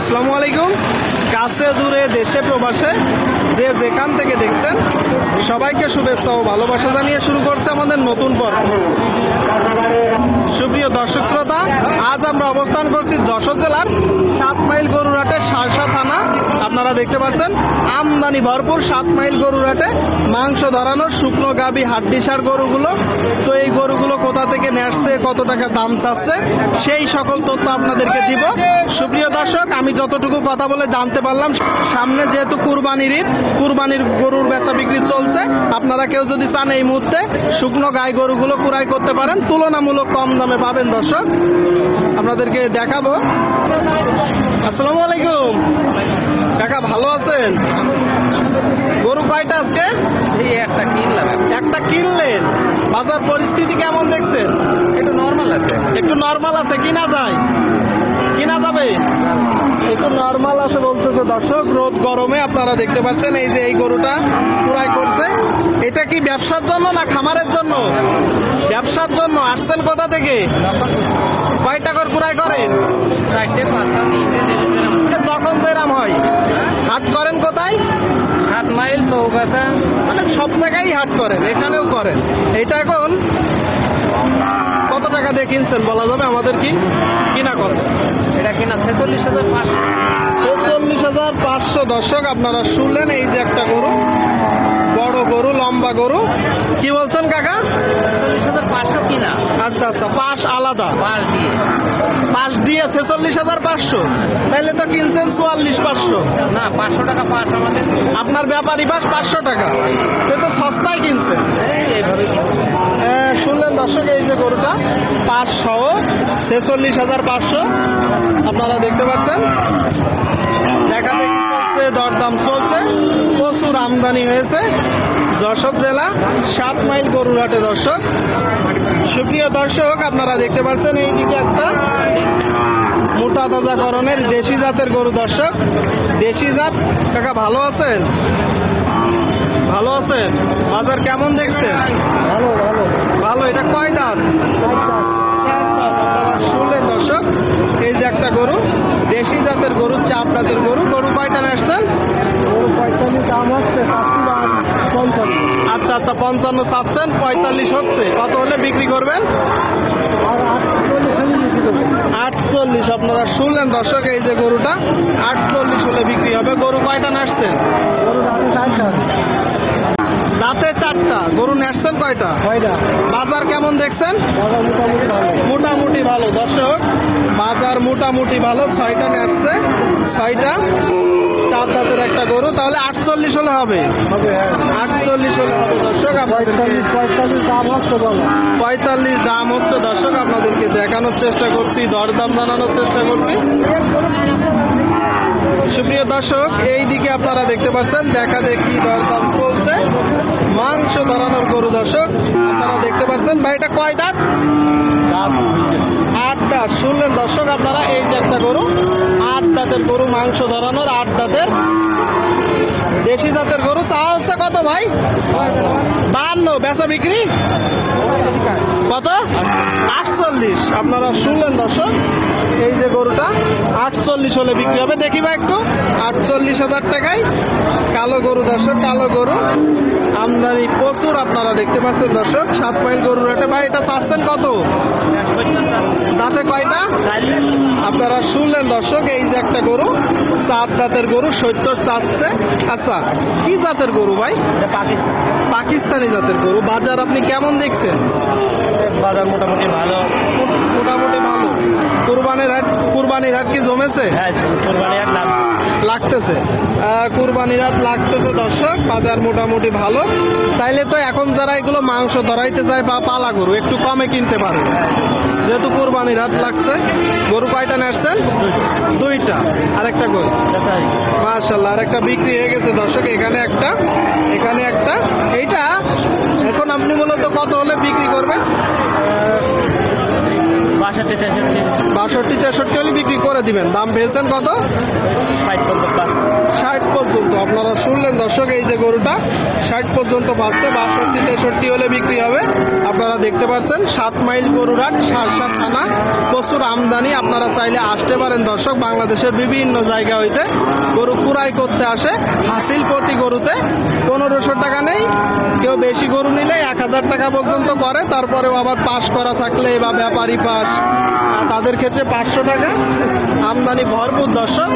আসসালামু আলাইকুম। কাছে দূরে দেশে প্রবাসে যে যেখান থেকে দেখছেন সবাইকে শুভেচ্ছা ও ভালোবাসা জানিয়ে শুরু করছে আমাদের নতুন পর্ব। সুপ্রিয় দর্শক শ্রোতা, আজ আমরা অবস্থান করছি যশোর জেলার 7 মাইল গরুরহাটে শার্শা থানা। আপনারা দেখতে পাচ্ছেন আমদানি ভরপুর 7 মাইল গরুরহাটে মাংস ধরানোর শুকনো গাবি হাড্ডিসার গরুগুলো। তো এই গরুগুলো কোথা থেকে নেসছে, কত টাকা দাম চাচ্ছে, সেই সকল তথ্য আপনাদেরকে দিব। সুপ্রিয় দর্শক, আমি যতটুকু কথা বলে জানতে পারলাম, সামনে যেহেতু কুরবানির ঈদ, কুরবানির গরুর বেচা বিক্রি চলছে। আপনারা কেউ যদি চান এই মুহূর্তে শুকনো গাই গরুগুলো ক্রয় করতে পারেন, তুলনামূলক কম দামে পাবেন। দর্শক আপনাদেরকে দেখাবো। আসসালামু আলাইকুম কাকা, ভালো আছেন? গরু কয়টা আজকে? একটা কিনলাম। একটা কিনলেন। বাজার পরিস্থিতি কেমন দেখছেন? একটু নর্মাল আছে। একটু নরমাল আছে, কিনা যায়, কিনা যাবে, একটু নরমাল আছে বলতেছে। দর্শক, রোদ গরমে আপনারা দেখতে পাচ্ছেন এই যে এই গরুটা ক্রয় করছে। এটা কি ব্যবসার জন্য না খামারের জন্য? ব্যবসার জন্য। আসছেন কোথা থেকে? কয় টাকার ক্রয় করেন? 4টে 5টা 3টে এটা যখন যেরাম হয়। হাট করেন কোথায়? 7 মাইল চৌগাছা। মানে সব জায়গায় হাট করেন, এখানেও করেন। এটা এখন কত টাকা দিয়ে কিনছেন বলা যাবে আমাদের কি কিনা করেন? এটা কিনা 46,500। 46,500। দর্শক আপনারা শুনলেন, এই যে একটা গরু, বড় গরু, লম্বা গরু। কি বলছেন কাকা? 46,500 কিনা। আচ্ছা আচ্ছা, পাশ আলাদা, পাশ দিয়ে। পাশ দিয়ে 46,500। তাইলে তো কিনছেন 44,500। না, 500 টাকা পাশ আমাদের। আপনার ব্যাপারী পাশ 500 টাকা, এ তো সস্তায় কিনছেন। এইভাবে কিনছে। শুনলেন দর্শক, এই যে গরুটা পাশ সহ 46,500 আপনারা দেখতে পাচ্ছেন। দেখা দেখি চলছে, দরদাম চলছে, প্রচুর আমদানি হয়েছে যশোর জেলা 7 মাইল গরুরহাটে। দর্শক, সুপ্রিয় দর্শক, আপনারা দেখতে পাচ্ছেন এইদিকে একটা মোটা তাজাকরণের দেশি জাতের গরু। দর্শক, দেশি জাত। কাকা ভালো আছেন? ভালো আছেন। বাজার কেমন দেখছেন? ভালো ভালো ভালো। এটা কয় দাঁত? 4 দাঁত। আপনারা শুনলেন দর্শক, এই যে একটা গরু, দেশি জাতের গরু, 4 দাঁতের গরু। গরু কয়টা নেসছেন? 45 দাম হচ্ছে 55। আচ্ছা আচ্ছা, 55 চাচ্ছেন, 45 হচ্ছে। কত হলে বিক্রি করবেন? আর 48 হলে নিচে দেবো। 48। আপনারা শুনলেন দর্শক, এই যে গরুটা 48 হলে বিক্রি হবে। গরু কয়টা নেসছেন? গরু দাঁতে 4টা। দাঁতে 4টা। গরু নেসছেন কয়টা? কয়টা? বাজার কেমন দেখছেন? বাজার মোটামুটি ভালো। মোটামুটি ভালো। দর্শক, বাজার মোটামুটি ভালো। 6টা নেসছে, 6টা। 4 দাঁতের একটা গরু, তাহলে 48 হলে হবে। হবে, হ্যাঁ। 48 হলে হবে। দর্শক, আপনাদেরকে 45 দাম হচ্ছে বাবা। 45 দাম হচ্ছে। দর্শক, আপনাদেরকে দেখানোর চেষ্টা করছি, দরদাম জানানোর চেষ্টা করছি। সুপ্রিয় দর্শক, এই দিকে আপনারা দেখতে পাচ্ছেন দেখা দেখি দরদাম চলছে মাংস ধরানোর গরু। দর্শক, আপনারা দেখতে পাচ্ছেন। ভাই, এটা কয় দাঁত? 8 দাঁত। শুনলেন দর্শক আপনারা, এই যে একটা গরু, 8 দাঁতের গরু, মাংস ধরানোর 8 দাঁতের দেশি জাতের গরু। চাওয়া হচ্ছে কত ভাই? 52। বেচা বিক্রি কত? 48। আপনারা শুনলেন দর্শক, এই যে গরুটা 48 হলে বিক্রি হবে। দেখি ভাই একটু, 48,000 টাকায় কালো গরু। দর্শক, কালো গরু আমদানি প্রচুর আপনারা দেখতে পাচ্ছেন। দর্শক, 7 মাইল গরুর হাটে। ভাই, এটা চাচ্ছেন কত? দাঁতে কয়টা? আপনারা শুনলেন দর্শক, এই যে একটা গরু, 4 দাঁতের গরু, 70 চাচ্ছে। আচ্ছা, কি জাতের গরু ভাই? পাকিস্তান। পাকিস্তানি জাতের গরু। বাজার আপনি কেমন দেখছেন? বাজার মোটামুটি ভালো। মোটামুটি ভালো। কুরবানির হাট কি জমেছে? হ্যাঁ, কোরবানি আর লাভ লাগতেছে। কুরবানির হাট লাগতেছে। দর্শক, বাজার মোটামুটি ভালো। তাইলে তো এখন যারা এগুলো মাংস ধরাইতে চায় বা পালা গরু, একটু কমে কিনতে পারে, যেহেতু কুরবানির হাট লাগছে। গরু কয়টা নেসছেন? 2টা। আরেকটা গরু, মাশাআল্লাহ, আরেকটা বিক্রি হয়ে গেছে। দর্শক, এখানে একটা, এখানে একটা। এইটা এখন আপনি মূলত কত হলে বিক্রি করবেন? 62-63 62-63 হলে বিক্রি করে দিবেন। দাম পেয়েছেন কত? 60-50। 60 পর্যন্ত। আপনারা শুনলেন দর্শক, এই যে গরুটা 60 পর্যন্ত পাচ্ছে, 62 63 হলে বিক্রি হবে। আপনারা দেখতে পাচ্ছেন 7 মাইল গরুরহাট, শার্শা থানা, প্রচুর আমদানি। আপনারা চাইলে আসতে পারেন দর্শক, বাংলাদেশের বিভিন্ন জায়গা হইতে গরু কুড়াই করতে আসে। হাসিল প্রতি গরুতে 1500 টাকা নেই, কেউ বেশি গরু নিলে 1000 টাকা পর্যন্ত করে। তারপরেও আবার পাস করা থাকলে বা ব্যাপারী পাস, তাদের ক্ষেত্রে 500 টাকা। আমদানি ভরপুর দর্শক।